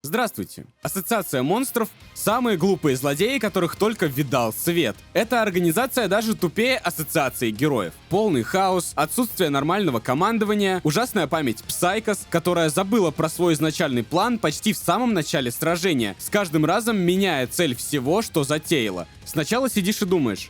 Здравствуйте. Ассоциация монстров — самые глупые злодеи, которых только видал свет. Эта организация даже тупее ассоциации героев. Полный хаос, отсутствие нормального командования, ужасная память Psychos, которая забыла про свой изначальный план почти в самом начале сражения, с каждым разом меняя цель всего, что затеяла. Сначала сидишь и думаешь,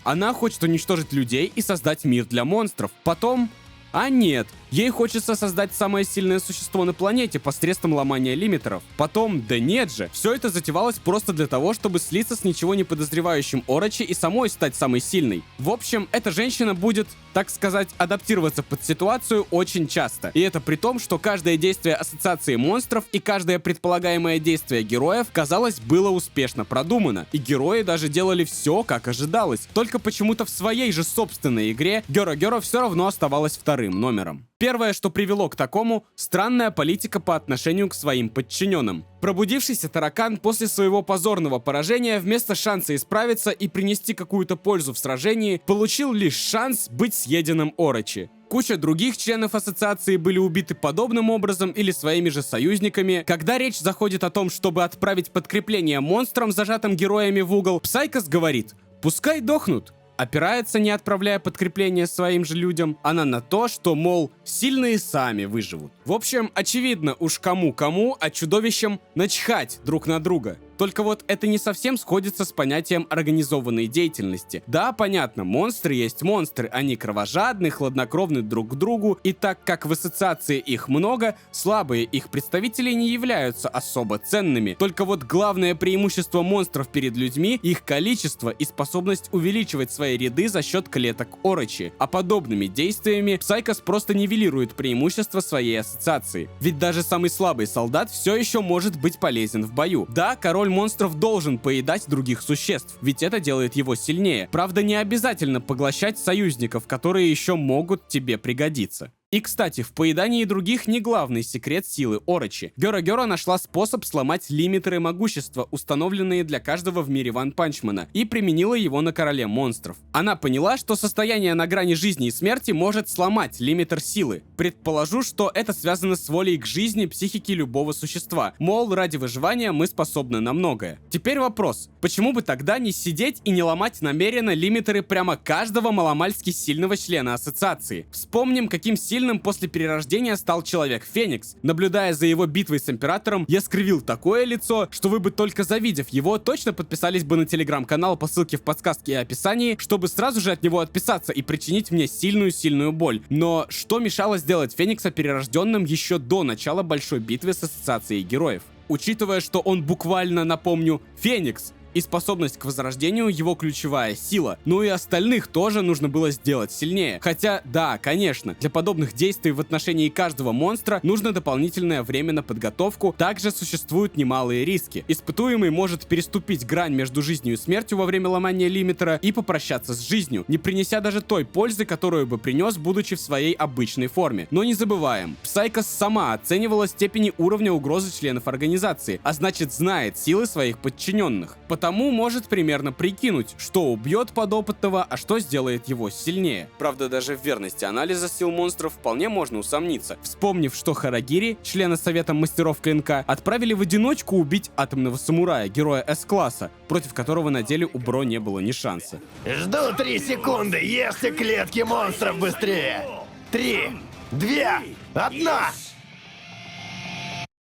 она хочет уничтожить людей и создать мир для монстров. Потом... А нет, ей хочется создать самое сильное существо на планете посредством ломания лимитеров. Потом, да нет же, все это затевалось просто для того, чтобы слиться с ничего не подозревающим Орочи и самой стать самой сильной. В общем, эта женщина будет, так сказать, адаптироваться под ситуацию очень часто. И это при том, что каждое действие ассоциации монстров и каждое предполагаемое действие героев, казалось, было успешно продумано. И герои даже делали все, как ожидалось. Только почему-то в своей же собственной игре Геро все равно оставалась вторым номером. Первое, что привело к такому — странная политика по отношению к своим подчиненным. Пробудившийся таракан после своего позорного поражения вместо шанса исправиться и принести какую-то пользу в сражении, получил лишь шанс быть съеденным Орочи. Куча других членов ассоциации были убиты подобным образом или своими же союзниками. Когда речь заходит о том, чтобы отправить подкрепление монстрам, зажатым героями в угол, Psychos говорит: «Пускай дохнут». Опирается, не отправляя подкрепление своим же людям, она на то, что, мол, сильные сами выживут. В общем, очевидно уж кому-кому, а чудовищам начхать друг на друга. Только вот это не совсем сходится с понятием организованной деятельности. Да, понятно, монстры есть монстры, они кровожадны, хладнокровны друг к другу, и так как в ассоциации их много, слабые их представители не являются особо ценными. Только вот главное преимущество монстров перед людьми — их количество и способность увеличивать свои ряды за счет клеток Орочи. А подобными действиями Psychos просто нивелирует преимущество своей ассоциации. Ведь даже самый слабый солдат все еще может быть полезен в бою. Да, король монстров должен поедать других существ, ведь это делает его сильнее. Правда, не обязательно поглощать союзников, которые еще могут тебе пригодиться. И, кстати, в поедании других не главный секрет силы Орочи. Геро нашла способ сломать лимитеры могущества, установленные для каждого в мире Ванпанчмана, и применила его на короле монстров. Она поняла, что состояние на грани жизни и смерти может сломать лимитер силы. Предположу, что это связано с волей к жизни психики любого существа. Мол, ради выживания мы способны на многое. Теперь вопрос: почему бы тогда не сидеть и не ломать намеренно лимитеры прямо каждого маломальски сильного члена ассоциации? Вспомним, каким сильным после перерождения стал Человек-Феникс. Наблюдая за его битвой с Императором, я скривил такое лицо, что вы бы только завидев его, точно подписались бы на телеграм-канал по ссылке в подсказке и описании, чтобы сразу же от него отписаться и причинить мне сильную-сильную боль. Но что мешало сделать Феникса перерожденным еще до начала большой битвы с ассоциацией героев? Учитывая, что он буквально, напомню, Феникс, и способность к возрождению его ключевая сила. Ну и остальных тоже нужно было сделать сильнее. Хотя, да, конечно, для подобных действий в отношении каждого монстра нужно дополнительное время на подготовку. Также существуют немалые риски. Испытуемый может переступить грань между жизнью и смертью во время ломания лимитера и попрощаться с жизнью, не принеся даже той пользы, которую бы принес, будучи в своей обычной форме. Но не забываем, Psychos сама оценивала степени уровня угрозы членов организации, а значит знает силы своих подчиненных. Потому может примерно прикинуть, что убьет подопытного, а что сделает его сильнее. Правда, даже в верности анализа сил монстров вполне можно усомниться, вспомнив, что Харагири, члена Совета Мастеров КНК, отправили в одиночку убить атомного самурая, героя С-класса, против которого на деле у Бро не было ни шанса. Жду 3 секунды, ешьте клетки монстров быстрее! 3, 2, 1!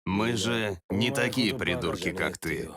Мы же не такие придурки, как ты.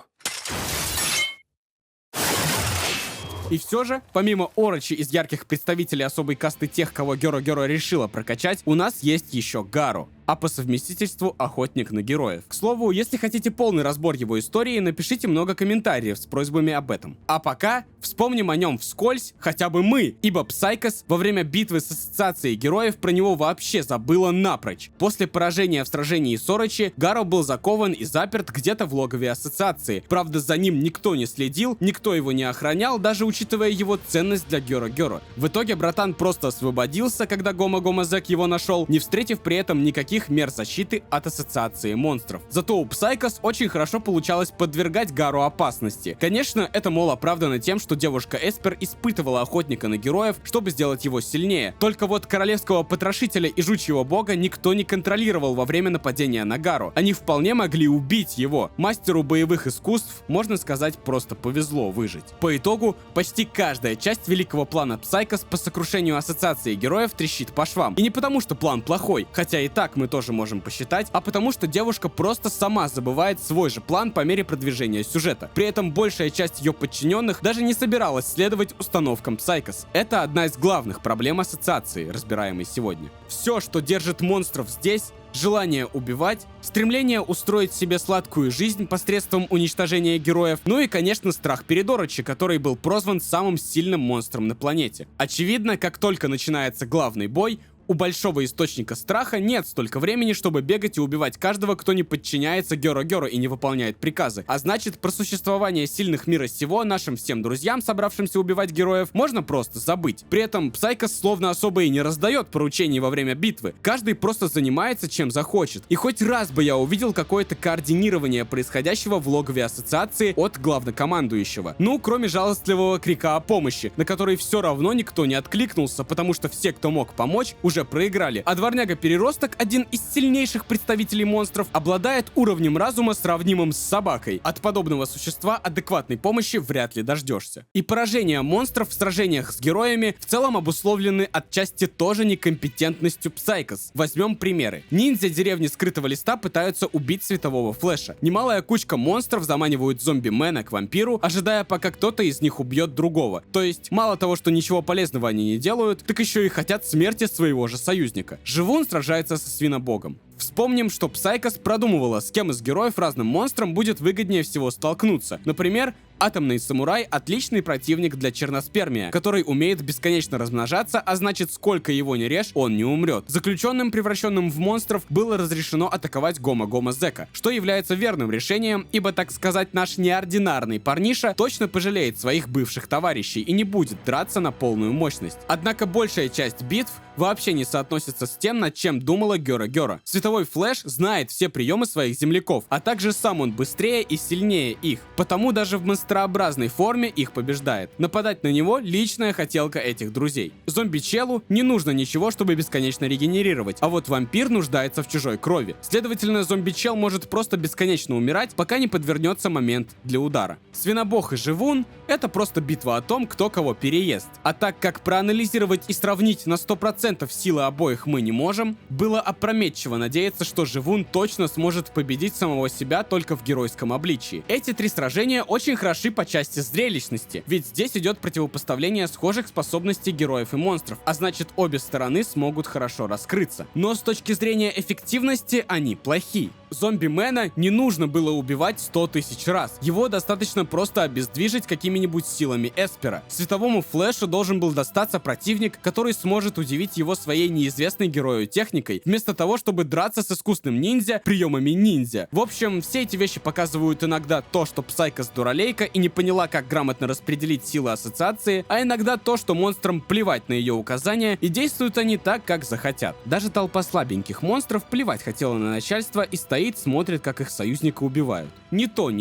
И все же, помимо Орочи из ярких представителей особой касты тех, кого Геро решила прокачать, у нас есть еще Гару, а по совместительству охотник на героев. К слову, если хотите полный разбор его истории, напишите много комментариев с просьбами об этом. А пока вспомним о нем вскользь хотя бы мы, ибо Psychos во время битвы с ассоциацией героев про него вообще забыла напрочь. После поражения в сражении с Орочи, Гару был закован и заперт где-то в логове ассоциации. Правда, за ним никто не следил, никто его не охранял, даже учитывая его ценность для Геро. В итоге братан просто освободился, когда Гома Зек его нашел, не встретив при этом никаких никаких мер защиты от ассоциации монстров. Зато у Psychos очень хорошо получалось подвергать Гару опасности. Конечно, это, мол, оправдано тем, что девушка Эспер испытывала охотника на героев, чтобы сделать его сильнее. Только вот королевского потрошителя и жучьего бога никто не контролировал во время нападения на Гару. Они вполне могли убить его. Мастеру боевых искусств, можно сказать, просто повезло выжить. По итогу, почти каждая часть великого плана Psychos по сокрушению ассоциации героев трещит по швам. И не потому, что план плохой, хотя и так мы тоже можем посчитать, а потому что девушка просто сама забывает свой же план по мере продвижения сюжета. При этом большая часть ее подчиненных даже не собиралась следовать установкам Psychos. Это одна из главных проблем ассоциации, разбираемой сегодня. Все, что держит монстров здесь, желание убивать, стремление устроить себе сладкую жизнь посредством уничтожения героев, ну и, конечно, страх перед Орочи, который был прозван самым сильным монстром на планете. Очевидно, как только начинается главный бой, у большого источника страха нет столько времени, чтобы бегать и убивать каждого, кто не подчиняется Гёро-Гёро и не выполняет приказы. А значит, про существование сильных мира сего нашим всем друзьям, собравшимся убивать героев, можно просто забыть. При этом Psychos словно особо и не раздает поручений во время битвы. Каждый просто занимается чем захочет. И хоть раз бы я увидел какое-то координирование происходящего в логове ассоциации от главнокомандующего. Ну, кроме жалостливого крика о помощи, на который все равно никто не откликнулся, потому что все, кто мог помочь, уже проиграли. А дворняга-переросток, один из сильнейших представителей монстров, обладает уровнем разума, сравнимым с собакой. От подобного существа адекватной помощи вряд ли дождешься. И поражения монстров в сражениях с героями в целом обусловлены отчасти тоже некомпетентностью Psychos. Возьмем примеры. Ниндзя деревни Скрытого Листа пытаются убить Светового Флэша. Немалая кучка монстров заманивают зомби-мена к вампиру, ожидая, пока кто-то из них убьет другого. То есть, мало того, что ничего полезного они не делают, так еще и хотят смерти своего же союзника. Живун сражается со свинобогом. Вспомним, что Psychos продумывала, с кем из героев разным монстрам будет выгоднее всего столкнуться. Например, Атомный самурай — отличный противник для черноспермия, который умеет бесконечно размножаться, а значит, сколько его не режь, он не умрет. Заключенным, превращенным в монстров, было разрешено атаковать Гома-Гома Зека, что является верным решением, ибо, так сказать, наш неординарный парниша точно пожалеет своих бывших товарищей и не будет драться на полную мощность. Однако большая часть битв вообще не соотносится с тем, над чем думала Гёро-Гёро. Световой Флэш знает все приемы своих земляков, а также сам он быстрее и сильнее их, потому даже в монстрообразной форме их побеждает. Нападать на него — личная хотелка этих друзей. Зомби-челу не нужно ничего, чтобы бесконечно регенерировать, а вот вампир нуждается в чужой крови. Следовательно, зомби-чел может просто бесконечно умирать, пока не подвернется момент для удара. Свинобог и Живун — это просто битва о том, кто кого переест. А так как проанализировать и сравнить на 100% силы обоих мы не можем, было опрометчиво надеяться, что Живун точно сможет победить самого себя только в геройском обличии. Эти три сражения очень хороши по части зрелищности, ведь здесь идет противопоставление схожих способностей героев и монстров, а значит, обе стороны смогут хорошо раскрыться. Но с точки зрения эффективности они плохи. Зомби-мена не нужно было убивать 100 тысяч раз. Его достаточно просто обездвижить какими-нибудь силами Эспера. Световому Флэшу должен был достаться противник, который сможет удивить его своей неизвестной герою техникой, вместо того, чтобы драться с искусным ниндзя приемами ниндзя. В общем, все эти вещи показывают иногда то, что Psychos дуралейка и не поняла, как грамотно распределить силы ассоциации, а иногда то, что монстрам плевать на ее указания, и действуют они так, как захотят. Даже толпа слабеньких монстров плевать хотела на начальство и стоит, смотрит, как их союзника убивают. Ни то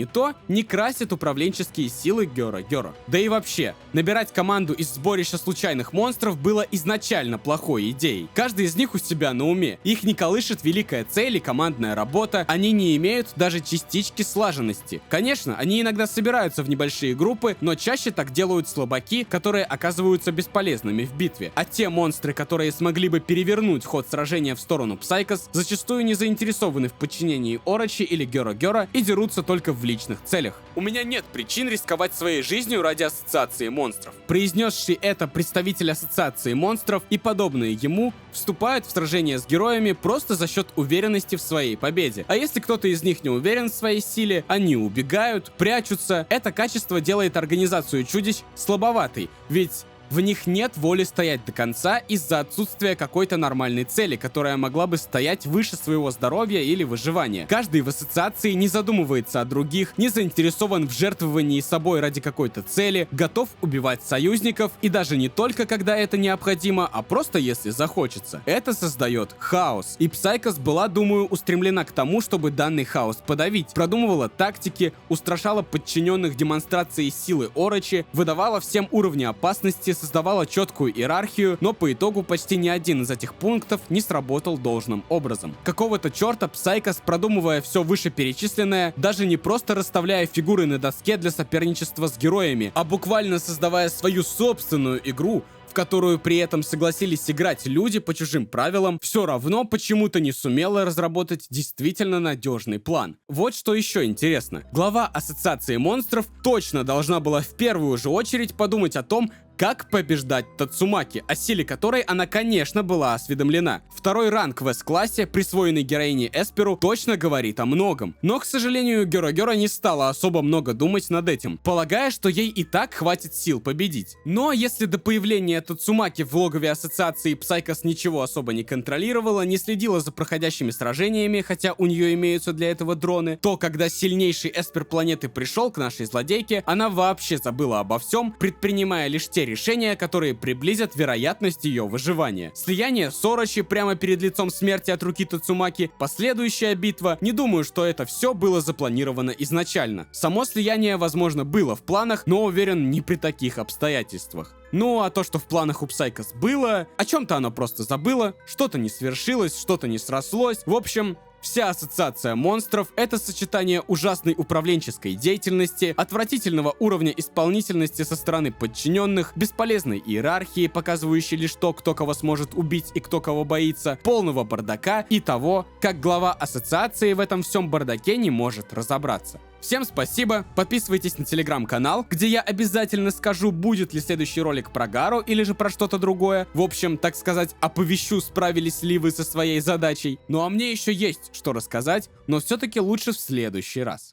не красит управленческие силы Гёро-Гёро. Да и вообще, набирать команду из сборища случайных монстров было изначально плохой идеей. Каждый из них у себя на уме. Их не колышет великая цель и командная работа, они не имеют даже частички слаженности. Конечно, они иногда собираются в небольшие группы, но чаще так делают слабаки, которые оказываются бесполезными в битве. А те монстры, которые смогли бы перевернуть ход сражения в сторону Psychos, зачастую не заинтересованы в подчинении Орочи или Гёро-Гёро и дерутся только в личных целях. У меня нет причин рисковать своей жизнью ради ассоциации монстров. Произнесший это представитель ассоциации монстров и подобные ему вступают в сражения с героями просто за счет уверенности в своей победе. А если кто-то из них не уверен в своей силе, они убегают, прячутся. Это качество делает организацию чудищ слабоватой, ведь В них нет воли стоять до конца из-за отсутствия какой-то нормальной цели, которая могла бы стоять выше своего здоровья или выживания. Каждый в ассоциации не задумывается о других, не заинтересован в жертвовании собой ради какой-то цели, готов убивать союзников, и даже не только когда это необходимо, а просто если захочется. Это создает хаос. И Psychos была, думаю, устремлена к тому, чтобы данный хаос подавить. Продумывала тактики, устрашала подчиненных демонстрацией силы Орочи, выдавала всем уровни опасности, создавала четкую иерархию, но по итогу почти ни один из этих пунктов не сработал должным образом. Какого-то черта Psychos, продумывая все вышеперечисленное, даже не просто расставляя фигуры на доске для соперничества с героями, а буквально создавая свою собственную игру, в которую при этом согласились играть люди по чужим правилам, все равно почему-то не сумела разработать действительно надежный план. Вот что еще интересно. Глава Ассоциации монстров точно должна была в первую же очередь подумать о том, как побеждать Тацумаки, о силе которой она, конечно, была осведомлена. Второй ранг в С-классе, присвоенный героине Эсперу, точно говорит о многом. Но, к сожалению, Геро не стала особо много думать над этим, полагая, что ей и так хватит сил победить. Но если до появления Тацумаки в логове Ассоциации Psychos ничего особо не контролировала, не следила за проходящими сражениями, хотя у нее имеются для этого дроны, то когда сильнейший Эспер планеты пришел к нашей злодейке, она вообще забыла обо всем, предпринимая лишь те решения, которые приблизят вероятность ее выживания. Слияние с Орочи прямо перед лицом смерти от руки Тацумаки, последующая битва, не думаю, что это все было запланировано изначально. Само слияние, возможно, было в планах, но уверен, не при таких обстоятельствах. Ну, а то, что в планах у Psychos было, о чем-то она просто забыла, что-то не свершилось, что-то не срослось. В общем, вся ассоциация монстров — это сочетание ужасной управленческой деятельности, отвратительного уровня исполнительности со стороны подчиненных, бесполезной иерархии, показывающей лишь то, кто кого сможет убить и кто кого боится, полного бардака и того, как глава ассоциации в этом всем бардаке не может разобраться. Всем спасибо, подписывайтесь на телеграм-канал, где я обязательно скажу, будет ли следующий ролик про Гару или же про что-то другое. В общем, так сказать, оповещу, справились ли вы со своей задачей. Ну а мне еще есть что рассказать, но все-таки лучше в следующий раз.